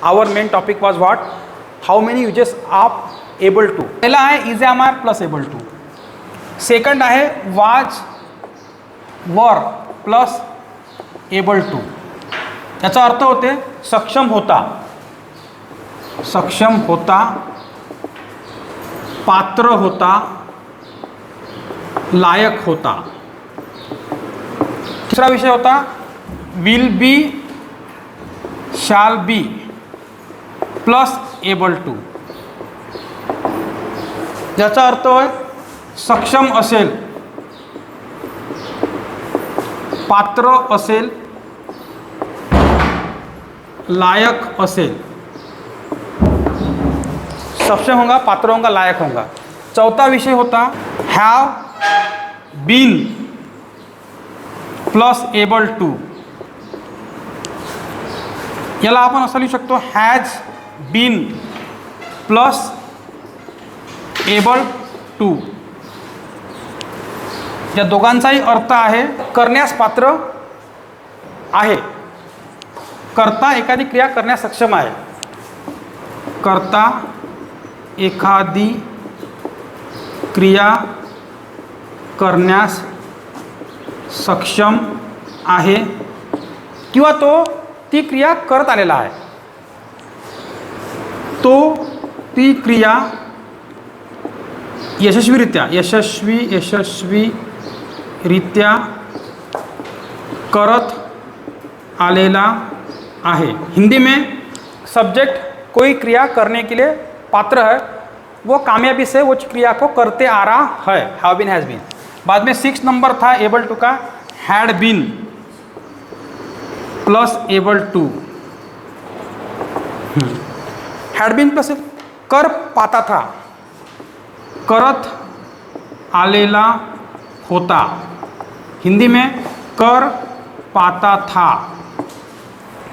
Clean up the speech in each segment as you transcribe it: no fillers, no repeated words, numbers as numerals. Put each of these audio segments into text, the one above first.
Our main topic was what, how many uses of able to. पहिला आहे is am are plus able to. Second आहे was were plus able to. याचा अर्थ होते सक्षम होता, सक्षम होता, पात्र होता, लायक होता. तिसरा विषय होता will be, shall be plus able to. याचा अर्थ आहे सक्षम असेल, पात्र असेल, लायक असेल. सक्षम होगा, पात्र होगा, लायक होगा. चौथा विषय होता have been plus able to. याला आपण असं लिहू शकतो has been plus able to. या दोघांचाही अर्थ आहे करण्यास पात्र आहे. कर्ता एखादी क्रिया करण्यास सक्षम आहे. कर्ता एखादी क्रिया करण्यास सक्षम आहे किंवा तो ती क्रिया करत आलेला आहे. तो ती क्रिया यशस्वीरित्या करत आलेला आहे. हिंदी में सब्जेक्ट कोई क्रिया करने के लिए पात्र है, वो कामयाबी से वो क्रिया को करते आ रहा है. Have been, has been. बाद में 6 नंबर था एबल टू का, had been plus able to. Had been plus कर पाता था, करत आलेला होता. हिंदी में कर पाता था.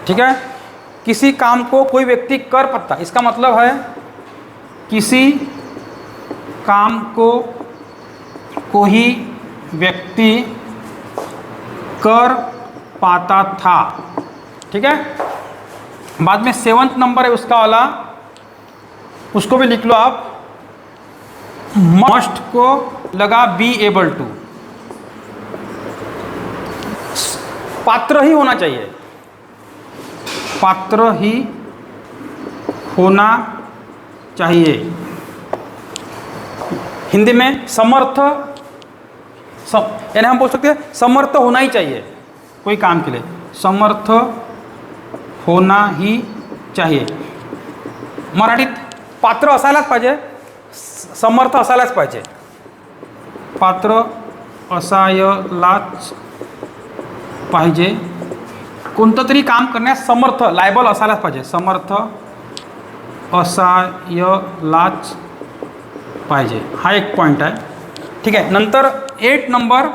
ठीक है. किसी काम को कोई व्यक्ति कर पाता, इसका मतलब है किसी काम को कोई व्यक्ति कर पाता था. ठीक है. बाद में 7th नंबर है उसका वाला, उसको भी लिख लो आप. मस्ट को लगा बी एबल टू. पात्र ही होना चाहिए, पात्र ही होना चाहिए. हिंदी में समर्थ, यानी हम बोल सकते हैं समर्थ होना ही चाहिए कोई काम के लिए. समर्थ होना ही चाहिए. मराठीत पात्र असायलाच पाहिजे, समर्थ असायलाच पाहिजे. पात्र असायलाच पाहिजे. कोणतं तरी काम करण्यास समर्थ, लायबल असायलाच पाहिजे. समर्थ असायलाच पाहिजे. हा एक पॉईंट आहे. ठीक आहे. नंतर 8 नंबर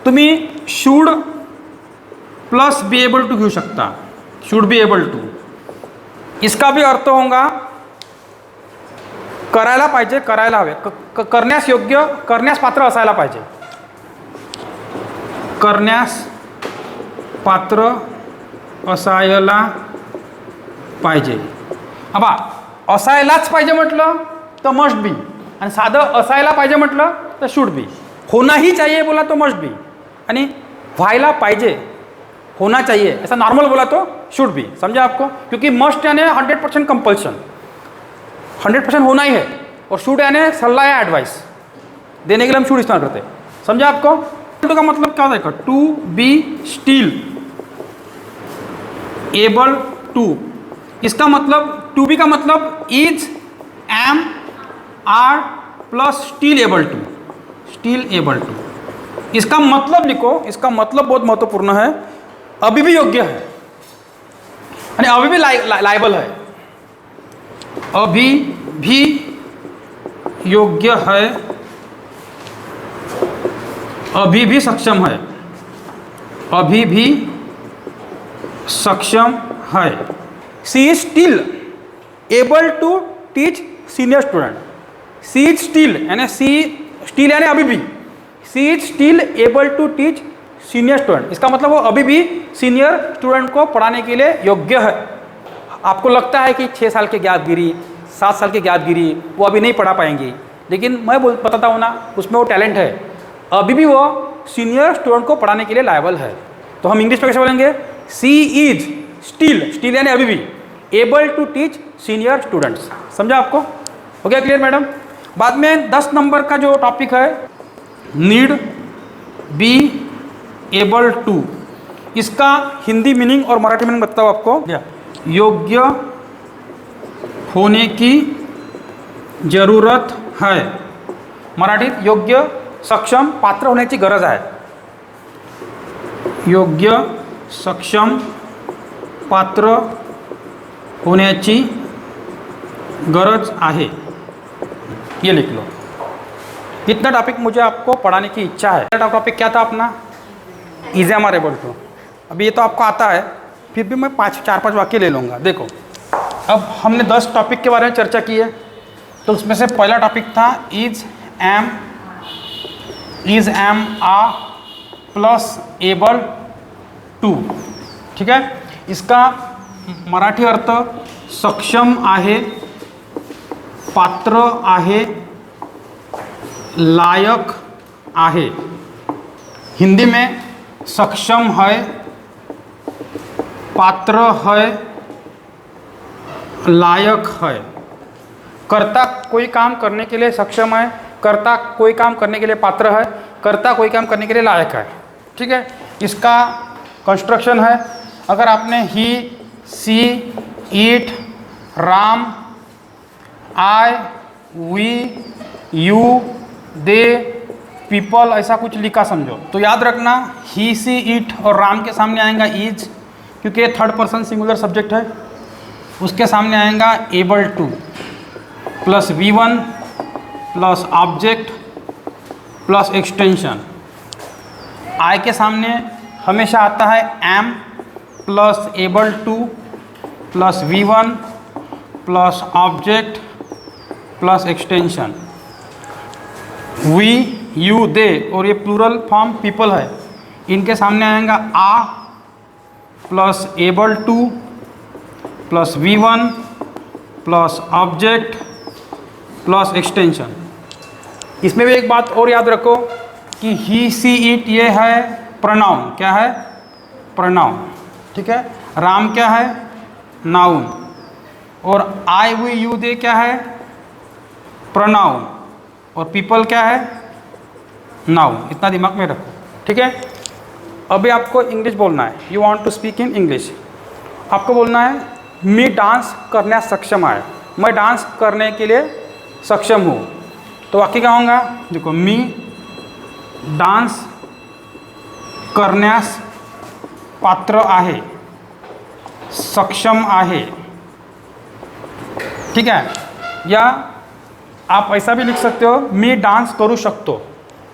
तुम्ही should plus be able to घेऊ शकता. Should be able to. इसका भी अर्थ होगा करायला पाहिजे, करायला हवे, करण्यास योग्य, करण्यास पात्र असायला पाहिजे. करण्यास पात्र असायला पाहिजे. अबा असायलाच पाहिजे म्हटलं तर मस्ट बी, आणि साधं असायला पाहिजे म्हटलं तर शुड बी. होना ही चाहिए बोला तो मस्ट बी, आणि व्हायला पाहिजे, होना चाहिए ऐसा नॉर्मल बोला तो शुड बी. समझा आपको? क्योंकि मस्ट यानी 100% कंपल्शन, 100% होना ही है, और शुड यानी सलाह या एडवाइस देने के लिए हम शुड इस्तेमाल करते हैं. समझा आपको? टू का मतलब क्या होता है? To be still able to. इसका मतलब टू बी का मतलब is, am, are plus still able to. Still able to. इसका मतलब लिखो, इसका मतलब बहुत महत्वपूर्ण है. अभी भी योग्य है यानी अभी भी लायबल है. अभी भी योग्य है, अभी भी सक्षम है, अभी भी सक्षम है. She is still able to teach senior student. She is still यानी सी स्टिल यानी अभी भी. She is still able to teach senior student. इसका मतलब वो अभी भी सीनियर स्टूडेंट को पढ़ाने के लिए योग्य है. आपको लगता है कि 6 साल की ज्ञातगिरी, 7 साल की ज्ञातगिरी वो अभी नहीं पढ़ा पाएंगी, लेकिन मैं बताता हूँ ना, उसमें वो टैलेंट है, अभी भी वो सीनियर स्टूडेंट को पढ़ाने के लिए लायबल है। तो हम इंग्लिश में कैसे बोलेंगे? सी इज स्टिल यानी अभी भी able to teach senior students. समझा आपको? हो गया क्लियर मैडम? बाद में 10 नंबर का जो टॉपिक है, नीड बी एबल टू, इसका हिंदी मीनिंग और मराठी मीनिंग बताओ आपको। योग्य होने की जरूरत है, मराठीत योग्य, सक्षम, पात्र होण्याची गरज आहे। योग्य, सक्षम, पात्र होण्याची गरज आहे, ये लिख लो। इतना टॉपिक मुझे आपको पढ़ाने की इच्छा है। टॉपिक क्या था अपना? Is am are able to. अभी ये तो आपको आता है, फिर भी मैं 4-5 वाक्य ले लूँगा। देखो, अब हमने 10 टॉपिक के बारे में चर्चा की है, तो उसमें से पहला टॉपिक था is am are plus able to. ठीक है, इसका मराठी अर्थ सक्षम आहे, पात्र आहे, लायक आहे। हिंदी में सक्षम है, पात्र है, लायक है। कर्ता कोई काम करने के लिए सक्षम है, कर्ता कोई काम करने के लिए पात्र है, कर्ता कोई काम करने के लिए लायक है। ठीक है, इसका कंस्ट्रक्शन है, अगर आपने he, she, it, Ram, I, we, you, they, people ऐसा कुछ लिखा समझो, तो याद रखना ही, सी, इट और राम के सामने आएगा इज, क्योंकि ये 3rd पर्सन सिंगुलर सब्जेक्ट है। उसके सामने आएगा able to plus V1 plus object plus extension. I के सामने हमेशा आता है am plus able to plus V1 plus object plus extension. We, you, they और ये प्लूरल फॉर्म पीपल है, इनके सामने आएगा are plus able to plus V1 plus object plus extension. इसमें भी एक बात और याद रखो कि ही, सी, इट ये है प्रोनाउन। क्या है? प्रोनाउन। ठीक है, राम क्या है? नाउन। और आई, वी, यू, दे क्या है? प्रोनाउन। और पीपल क्या है? नाउन। इतना दिमाग में रखो। ठीक है, अभी आपको इंग्लिश बोलना है। You want to speak in English. आपको बोलना है मी डांस करण्यास सक्षम आहे, मैं डांस करने के लिए सक्षम हूँ। तो वाक्य क्या होगा? देखो, मी डांस करण्यास पात्र आहे, सक्षम आहे। ठीक है, या आप ऐसा भी लिख सकते हो, मी डांस करू शकतो,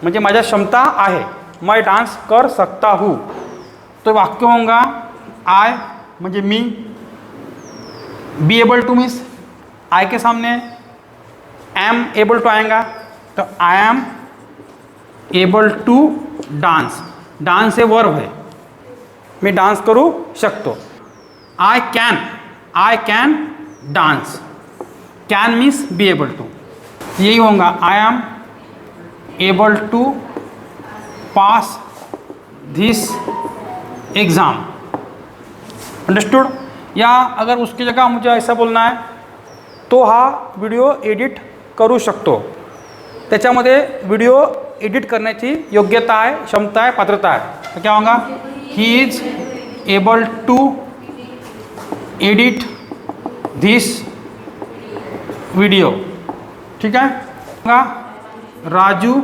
म्हणजे माझ्या क्षमता आहे, मैं डांस कर सकता हूँ। तो वाक्य होगा आई म्हणजे मी, be able to means I के सामने एम एबल टू आएगा, तो I am able to dance. Dance हे वर्ब है, मैं डांस करू शकतो। I can dance, can means be able to. यही होगा I am able to pass this exam. Understood? या अगर उसकी जगह मुझे ऐसा बोलना है तो हा व्हिडिओ एडिट करू शकतो, त्याच्यामध्ये व्हिडिओ एडिट करण्याची योग्यता आहे, क्षमता आहे, पात्रता आहे। तो क्या होगा? He is able to edit this video. ठीक है, Raju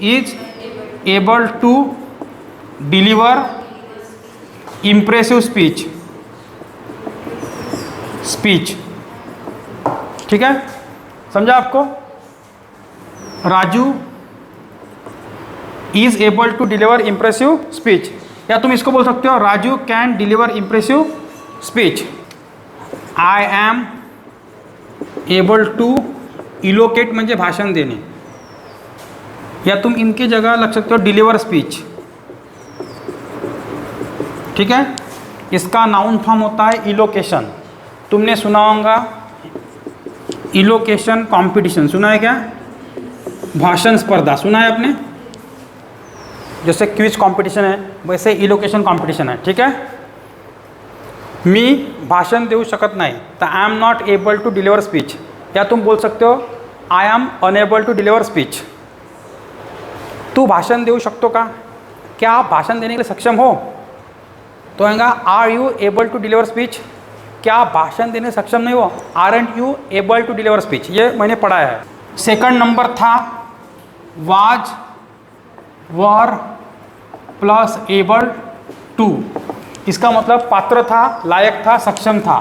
is able to deliver impressive speech. ठीक है, समझा आपको? Raju is able to deliver impressive speech, या तुम इसको बोल सकते हो Raju can deliver impressive speech. I am able to elocute म्हणजे भाषण देने, या तुम इनकी जगह लग सकते हो डिलीवर स्पीच। ठीक है, इसका नाउन फॉर्म होता है इलोकेशन। तुमने सुना होगा इलोकेशन कंपटीशन, सुना है क्या? भाषण स्पर्धा सुना है आपने? जैसे क्विज कंपटीशन है वैसे इलोकेशन कंपटीशन आहे, ठीक आहे. मी भाषण देऊ शकत नाही तर I am not able to deliver speech, या तुम बोल सकते हो I am unable to deliver speech. तू भाषण देऊ शकतो का? क्या आप भाषण देने के लिए सक्षम हो? तो आएगा are you able to deliver speech, क्या आप भाषण देने सक्षम नहीं हो? Aren't you able to deliver speech, ये मैंने पढ़ा है. सेकंड नंबर था was, were plus able to. इसका मतलब पात्र था, लायक था, सक्षम था.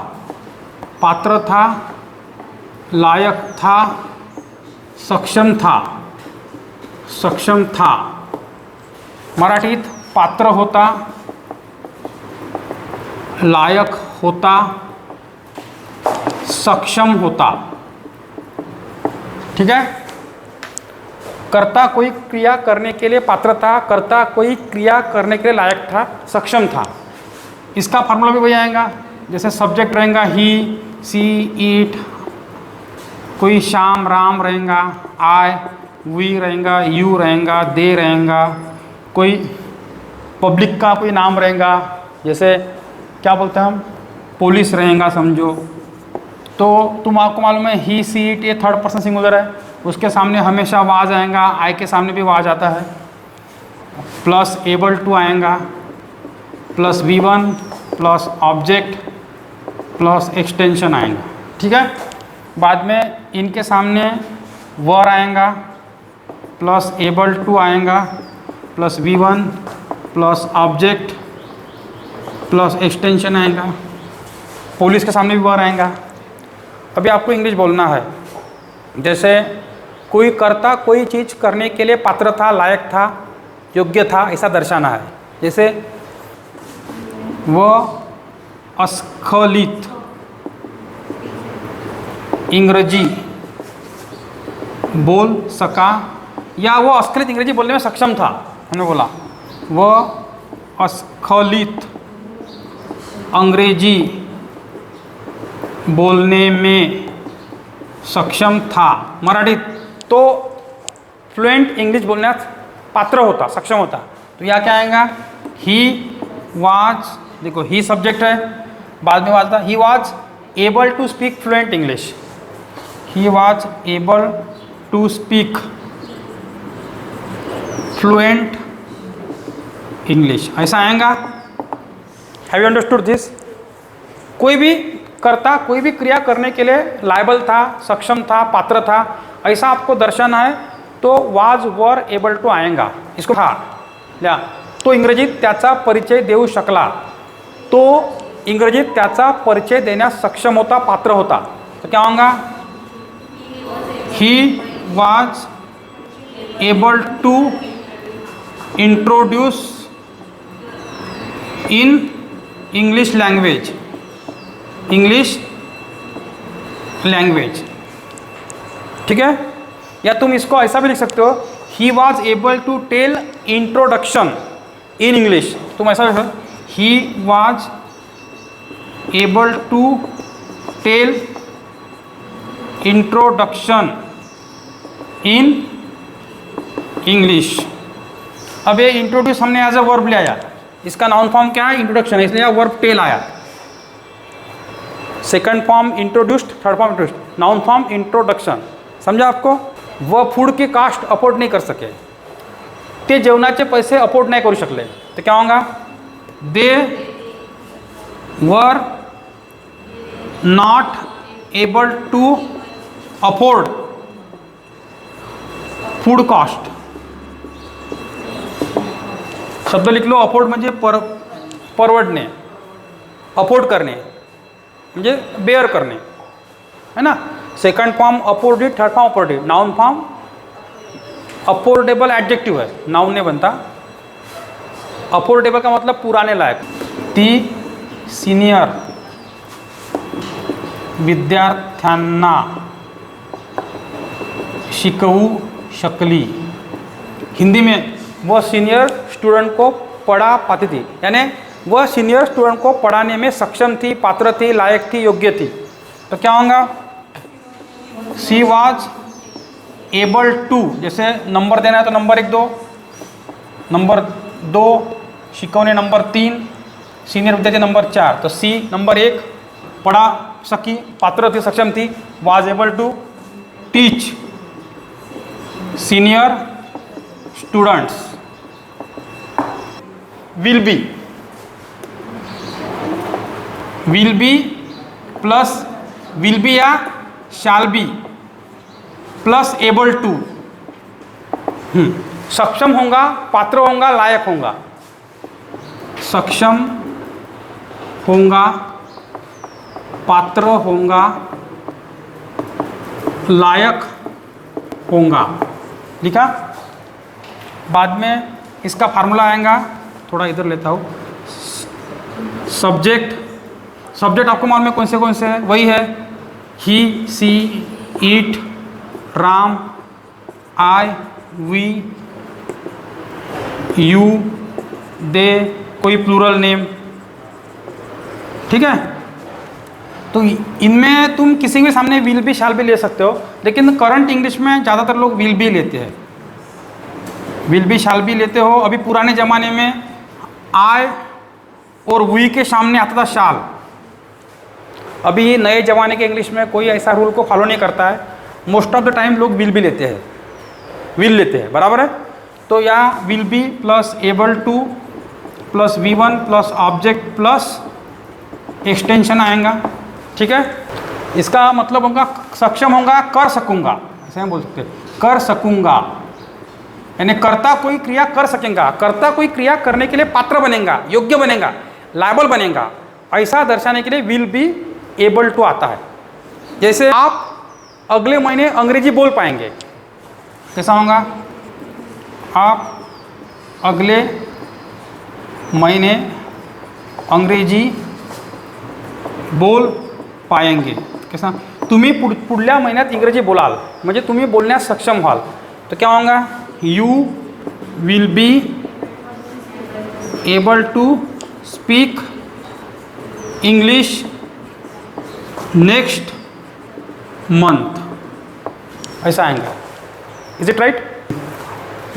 पात्र था, लायक था, सक्षम था. सक्षम था. मराठीत पात्र होता, लायक होता, सक्षम होता. ठीक है. कर्ता कोई क्रिया करने के लिए पात्र था, कर्ता कोई क्रिया करने के लिए लायक था, सक्षम था. इसका फार्मूला भी वही आएगा. जैसे सब्जेक्ट रहेगा ही, सी, इट, कोई श्याम, राम रहेगा, आई, वी रहेगा, यू रहेगा, दे रहेगा, कोई पब्लिक का कोई नाम रहेगा, जैसे क्या बोलते हैं हम, पुलिस रहेगा समझो. तो तुम आपको मालूम है ही, सी, इट ये थर्ड पर्सन सिंगुलर है, उसके सामने हमेशा वाज आएगा, आई के सामने भी वाज आता है, प्लस एबल टू आएगा, plus V1 plus object plus extension आएगा. ठीक है. बाद में इनके सामने वर आएगा, प्लस एबल टू आएगा, plus V1 plus object plus extension आएगा. पुलिस के सामने भी वर आएगा. अभी आपको इंग्लिश बोलना है. जैसे कोई कर्ता कोई चीज़ करने के लिए पात्र था, लायक था, योग्य था, ऐसा दर्शाना है. जैसे वह अस्खलित इंग्रजी बोल सका, या वो अस्खलित इंग्रजी बोलने में सक्षम था. हमने बोला वह अस्खलित अंग्रेजी बोलने में सक्षम था. मराठीत तो फ्लुएंट इंग्लिश बोलण्यास पात्र होता, सक्षम होता. तो यहाँ क्या आएगा, ही वाज, देखो ही सब्जेक्ट है, बाद में वाज था, he was able to speak fluent English. He was able to speak fluent English, ऐसा आएगा. Have you understood this? कोई भी कर्ता कोई भी क्रिया करने के लिए लायबल था, सक्षम था, पात्र था, ऐसा आपको दर्शाना है तो वाज, वर, एबल टू आएगा. इसको था या तो इंग्रजीत त्याचा परिचय देऊ शकला, तो इंग्रजीत त्याचा परिचय देण्यास सक्षम होता, पात्र होता. तो क्या होगा, he was able to introduce in English language. English language. ठीक है. या तुम इसको ऐसा भी लिख सकते हो, he was able to tell introduction in English. तुम ऐसा लिख सकते, he was able to tell introduction in English. अब ये इंट्रोड्यूस हमने एज अ वर्ब ले आया, इसका नाउन फॉर्म क्या है, इंट्रोडक्शन है, इसलिए वर्ब टेल आया. Second form introduced, third form introduced, noun form introduction. समझा आपको? वह फूड की कास्ट अफोर्ड नहीं कर सके, ते जेवणाचे पैसे अफोर्ड नाही करू शकले. तो क्या होगा, they were not able to afford food cost. शब्द लिख लो, अफोर्ड म्हणजे परवडणे, अफोर्ड करणे म्हणजे बेअर करणे, है ना. Second form afforded, third form afforded. Noun form affordable adjective है, नाउन नहीं बनता. अफोर्डेबल का मतलब पुराने लायक. ती सीनियर विद्यार्थ्यांना शिकवू शकली. हिंदी में वह सीनियर स्टूडेंट को पढ़ा पाती थी, यानी वह सीनियर स्टूडेंट को पढ़ाने में सक्षम थी, पात्र थी, लायक थी, योग्य थी. तो क्या होगा, सी वॉज एबल टू, जैसे नंबर देना है तो नंबर 1 2, नंबर 2 शिकवणे नंबर 3, सीनियर विद्यार्थी नंबर 4, तो सी नंबर 1 पढ़ा सकी, पात्र थी, सक्षम थी, was able to teach senior students. Will be plus will be या shall be plus able to, सक्षम होगा, पात्र होगा, लायक होगा, सक्षम होगा, पात्र होगा, लायक होगा, लिखा। बाद में इसका फार्मूला आएगा, थोड़ा इधर लेता हूँ। सब्जेक्ट आपको मालूम है कौन से है, वही है he, she, it, Ram, I, we, you, they, कोई प्लूरल नेम, ठीक है। तो इनमें तुम किसी के सामने विल भी शाल भी ले सकते हो, लेकिन करंट इंग्लिश में ज़्यादातर लोग विल भी लेते हैं, विल भी शाल भी लेते हो। अभी पुराने ज़माने में आई और वी के सामने आता था शाल। अभी नए ज़माने के इंग्लिश में कोई ऐसा रूल को फॉलो नहीं करता है, मोस्ट ऑफ द टाइम लोग विल भी लेते हैं, विल लेते हैं, बराबर है। तो यहाँ will be plus able to plus V1 plus object plus extension आएगा, ठीक है। इसका मतलब होगा सक्षम होगा, कर सकूँगा, ऐसे हम बोल सकते हैं, कर सकूँगा, यानी कर्ता कोई क्रिया कर सकेगा, कर्ता कोई क्रिया करने के लिए पात्र बनेगा, योग्य बनेगा, लायबल बनेगा, ऐसा दर्शाने के लिए विल बी एबल टू आता है। जैसे आप अगले महीने अंग्रेजी बोल पाएंगे, कैसा होगा, आप अगले महीने अंग्रेजी बोल पाएंगे, कैसा, तुम्ही पुढल्या महिन्यात इंग्रजी बोलाल, म्हणजे तुम्ही बोलण्यास सक्षम व्हाल, तो क्या होगा, you will be able to speak English next month, ऐसा आएगा। Is it right.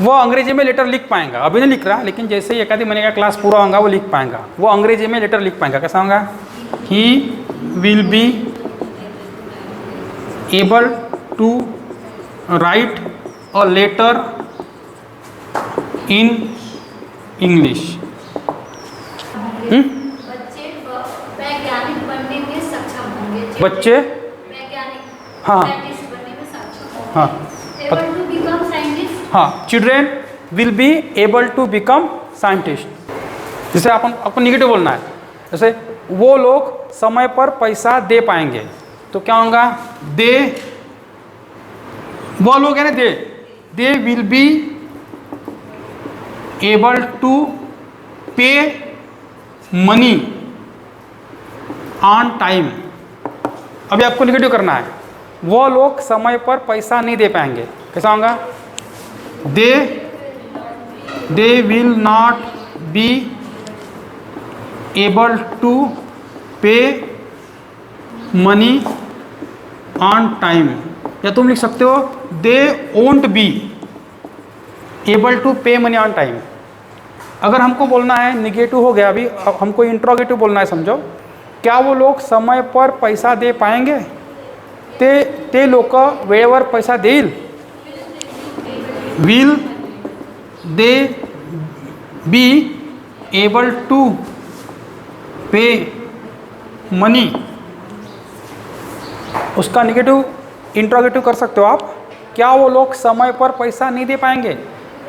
वो अंग्रेजी में लेटर लिख पाएगा, अभी नहीं लिख रहा, लेकिन जैसे ही 1 महीने का क्लास पूरा होगा वो लिख पाएगा, वो अंग्रेजी में लेटर लिख पाएगा, कैसा होगा, he will be able to write a letter in English. बच्चे वैज्ञानिक बनने में सक्षम होंगे, बच्चे वैज्ञानिक, हाँ साइंटिस्ट बनने में सक्षम होंगे, हाँ एबल टू बिकम साइंटिस्ट, हाँ, children will be able to become scientist. जैसे अपन निगेटिव बोलना है, जैसे वो लोग समय पर पैसा दे पाएंगे, तो क्या होगा, दे, वो लोग है ना, they will be able to pay money on time. अभी आपको निगेटिव करना है, वो लोग समय पर पैसा नहीं दे पाएंगे, कैसा होगा, they will not be able to pay money on time, या तुम लिख सकते हो they won't be able to pay money on time. अगर हमको बोलना है, निगेटिव हो गया, अभी हमको इंट्रोगेटिव बोलना है, समझो, क्या वो लोग समय पर पैसा दे पाएंगे, ते लोक वेळेवर पैसा देईल, will they be able to pay money. उसका निगेटिव इंट्रोगेटिव कर सकते हो आप, क्या वो लोग समय पर पैसा नहीं दे पाएंगे,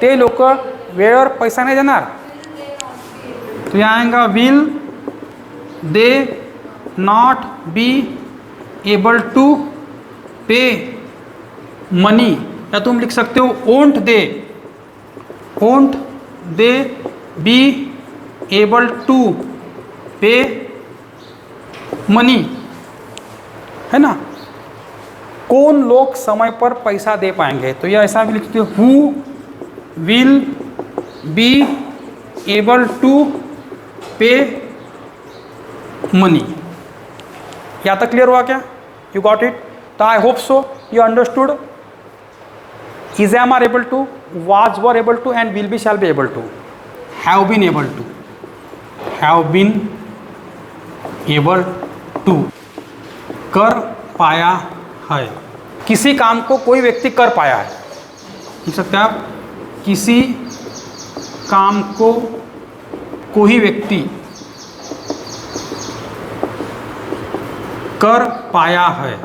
ते लोक वेळेवर पैसा नहीं देणार, तो यहाँ आएगा will they not be able to pay money, या तुम लिख सकते हो won't they be able to pay money, है ना। कौन लोग समय पर पैसा दे पाएंगे, तो यह ऐसा भी लिखते हो, who will be able to pay money. यहाँ तक क्लियर हुआ क्या। You got it? तो I hope so you understood. Is am are able to, was were able to and will be shall be able to. Have been able to, have been able to. कर पाया है. किसी काम को कोई व्यक्ति कर पाया है. लिख सकते हैं आप, किसी काम को कोई व्यक्ति कर पाया है.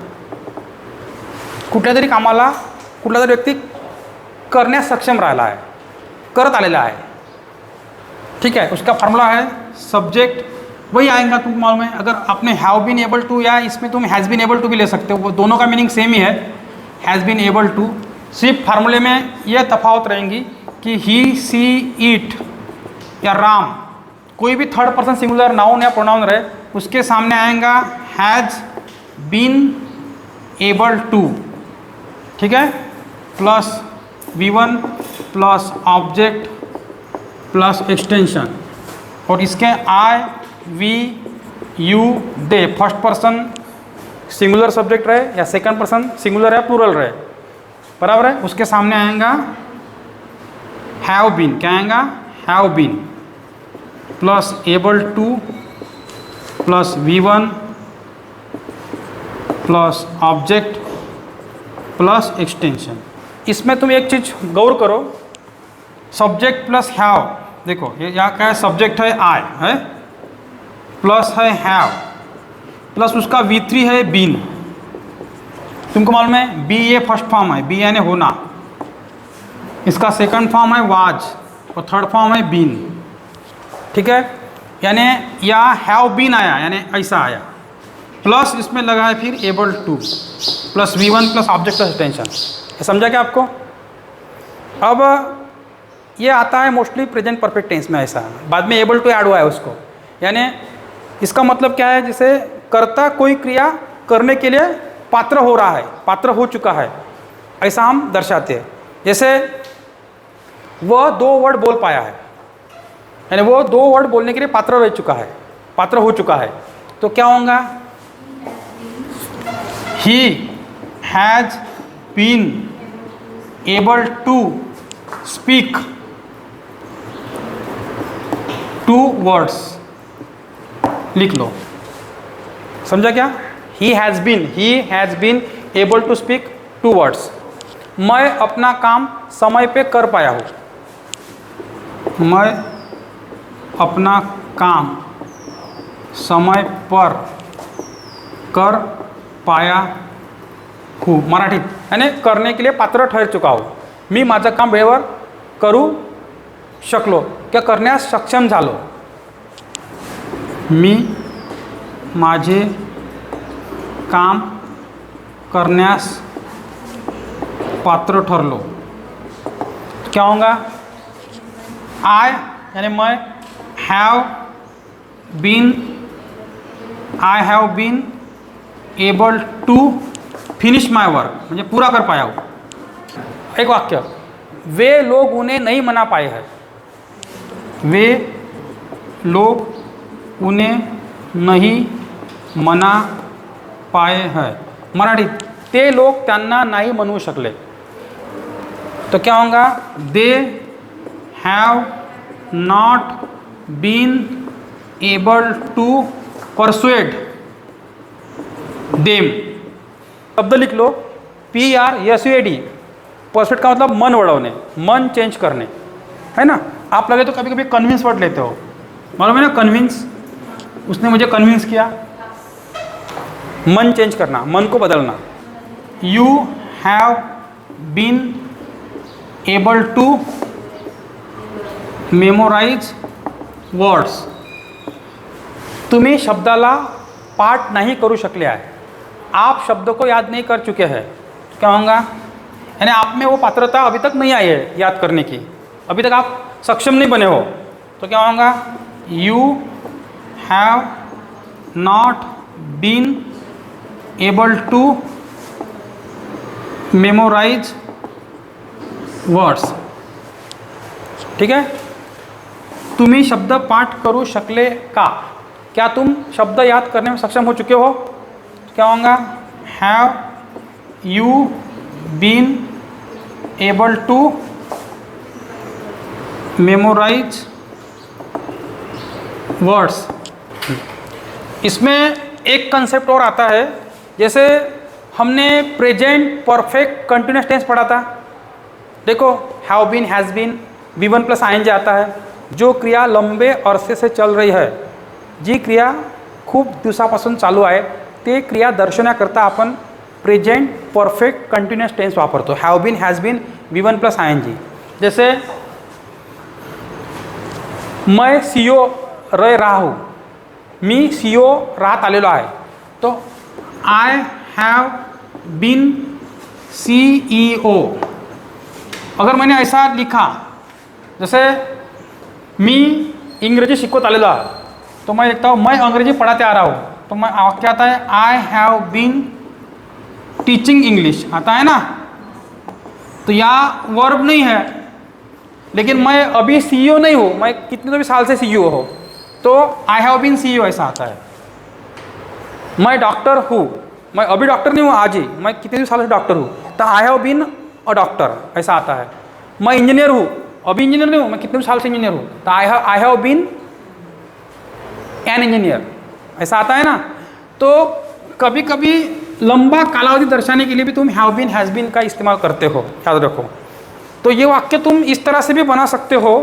कुठल्या तरी कामाला कुठला तरी व्यक्ती करण्यास सक्षम राहिला आहे, करत आलेला आहे. ठीक है, उसका फॉर्मूला है सब्जेक्ट वही आएगा. तुमको मालूम है, अगर आपने हैव बीन एबल टू या इसमें तुम हैज़ बीन एबल टू भी ले सकते हो, वो दोनों का मीनिंग सेम ही है, हैज़ बीन एबल टू. सिर्फ फार्मूले में ये तफावत रहेंगी कि ही, सी, इट या राम, कोई भी थर्ड पर्सन सिंगुलर नाउन या प्रोनाउन रहे, उसके सामने आएगा हैज़ बीन एबल टू. ठीक है, plus V1 plus object plus extension. और इसके I, we, you, they first person singular subject रहे या सेकंड पर्सन सिंगुलर है प्लूरल रहे, बराबर है. उसके सामने आएगा हैव बीन. क्या आएगा? Have been plus able to plus V1 plus object plus extension. इसमें तुम एक चीज़ गौर करो, सब्जेक्ट प्लस हैव. देखो ये यहाँ क्या है, सब्जेक्ट है आई है, प्लस है हैव, प्लस उसका V3 है बीन. तुमको मालूम है बी ये फर्स्ट फॉर्म है, बी यानी होना, इसका सेकंड फॉर्म है वाज और थर्ड फॉर्म है बीन. ठीक है, यानी या हैव बीन आया यानी ऐसा आया, प्लस इसमें लगा है फिर able to plus V1 plus object plus extension. ये समझा क्या आपको? अब ये आता है मोस्टली प्रेजेंट परफेक्ट टेंस में, ऐसा बाद में एबल टू ऐड हुआ है उसको. यानी इसका मतलब क्या है, जैसे कर्ता कोई क्रिया करने के लिए पात्र हो रहा है, पात्र हो चुका है, ऐसा हम दर्शाते हैं. जैसे वह 2 वर्ड बोल पाया है, यानी वो 2 वर्ड बोलने के लिए पात्र रह चुका है, पात्र हो चुका है. तो क्या होगा? He has been able to speak 2 words. लिख लो, समझा क्या? He has been able to speak 2 words. मैं अपना काम समय पे कर पाया हूँ. मैं अपना काम समय पर कर पाया हूँ. मराठीत यानी करने के लिए पात्र ठर चुका हूँ. मी माझं काम वेळेवर करू शकलो किंवा करण्यास सक्षम झालो. मी माझे काम करण्यास पात्र ठरलो. क्या होगा? आई यानी मैं, have been able to finish my work, म्हणजे पूरा कर पाया हूँ. एक वाक्य, वे लोग उन्हें नहीं मना पाए हैं. वे लोग उन्हें नहीं मना पाए हैं. मराठी, ते लोग त्यांना नाही म्हणू शकले. तो क्या होगा? They have not been able to persuade them. शब्द लिख लो, PRSUAD. परसुएड का मतलब मन वड़ाने, मन चेंज करने, है ना. आप लगे तो कभी कभी कन्विंस वर्ड लेते हो, मालूम है ना, कन्विंस, उसने मुझे कन्विंस किया. मन चेंज करना, मन को बदलना. You have been able to memorise words. तुम्ही शब्दाला पाठ नहीं करू शकले आहे, आप शब्द को याद नहीं कर चुके हैं. क्या होगा? यानी आप में वो पात्रता अभी तक नहीं आई है याद करने की, अभी तक आप सक्षम नहीं बने हो. तो क्या होगा? You have not been able to memorise words. ठीक है, तुम्ही शब्द पाठ करू शकले का? क्या तुम शब्द याद करने में सक्षम हो चुके हो? क्या होगा? Have you been able to memorise words. इसमें एक कंसेप्ट और आता है, जैसे हमने प्रेजेंट परफेक्ट कंटिन्यूस टेंस पढ़ा था। देखो have been, has been, V1 plus ING आता है। जो क्रिया लंबे अरसे से चल रही है, जी क्रिया खूप दिवसापासून चालू आहे, ते क्रिया दर्शवण्याकरता आपण प्रेजेंट परफेक्ट कंटिन्यूस टेंस वापरतो। Have been, has been, V1 plus ING। जैसे मैं CEO रह रहा हूँ, मी CEO राहत आलेलो आहे, तो आय हैव बीन CEO। अगर मैंने ऐसा लिखा, जैसे मी इंग्रजी शिकवत आलेलो आहे, तो मैं लिखता हूँ मैं अंग्रेजी पढ़ाते आ रहा हूँ, तो मैं क्या आता है, I have been teaching English आता है ना। तो यहाँ वर्ब नहीं है, लेकिन मैं अभी CEO नहीं हूँ, मैं कितने तो भी साल से CEO हो, तो आई हैव बीन CEO ऐसा आता है। मैं डॉक्टर हूँ, मैं अभी डॉक्टर नहीं हूँ आज ही, मैं कितने भी साल से डॉक्टर हूँ, तो I have been a doctor ऐसा आता है। मैं इंजीनियर हूँ, अभी इंजीनियर नहीं हूँ, मैं कितने भी साल से इंजीनियर हूँ, तो I have been an engineer ऐसा आता है ना। तो कभी कभी लंबा कालावधि दर्शाने के लिए भी तुम हैव बीन, हैज़ बीन का इस्तेमाल करते हो, याद रखो। तो ये वाक्य तुम इस तरह से भी बना सकते हो,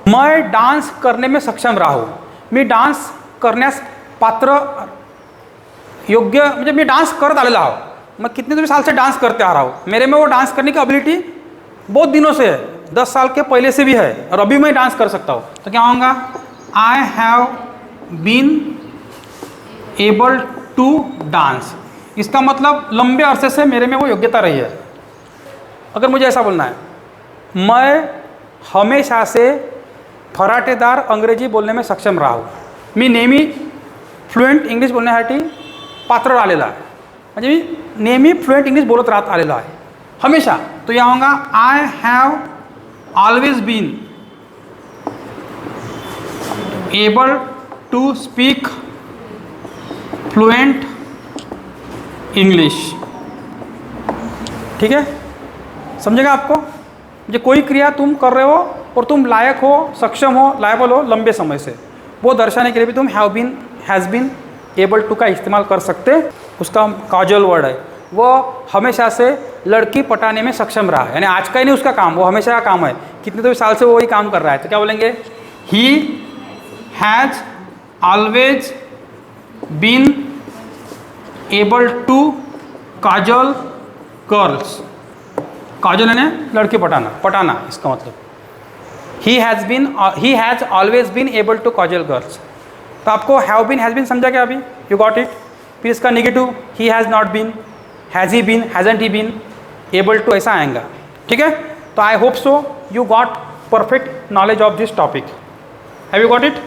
मैं डांस करने में सक्षम रहा हूँ, मी डान्स करण्यास पात्र योग्य, म्हणजे मी डांस करत आलेला हूँ, मैं कितने भी साल से डांस करते आ रहा हूँ, मेरे में वो डांस करने की एबिलिटी बहुत दिनों से है, 10 साल के पहले से भी है, और अभी मैं डांस कर सकता हूँ। तो क्या होगा, I have been able to dance. इसका मतलब लंबे अरसे से मेरे में वो योग्यता रही है। अगर मुझे ऐसा बोलना है, मैं हमेशा से फराटेदार अंग्रेजी बोलने में सक्षम रहा हूँ, मी नेहमी फ्लुएंट इंग्लिश बोलण्यासाठी पात्र आलेला आहे, म्हणजे मी नेहमी फ्लुएंट इंग्लिश बोलत राहत आलेलो आहे हमेशा। तो यह होगा, I have always been able to speak fluent English. ठीक है, समझेगा आपको। जो कोई क्रिया तुम कर रहे हो और तुम लायक हो, सक्षम हो, लायबल हो लंबे समय से, वो दर्शाने के लिए भी तुम have been, has been, able to का इस्तेमाल कर सकते। उसका काजुअल वर्ड है, वो हमेशा से लड़की पटाने में सक्षम रहा है, यानी आज का ही नहीं उसका काम, वो हमेशा का काम है, कितने तो साल से वो वही काम कर रहा है। तो क्या बोलेंगे, he has always been able to cajole girls. Cajole यानी लड़की पटाना, पटाना इसका मतलब। He has always been able to cajole girls. तो आपको हैव बीन, हैज़ बीन समझा क्या अभी, यू गॉट इट। फिर इसका negative, he has not been, has he been, hasn't he been, able to ऐसा आएगा। ठीक है, तो I hope so you got perfect knowledge of this topic. Have you got it.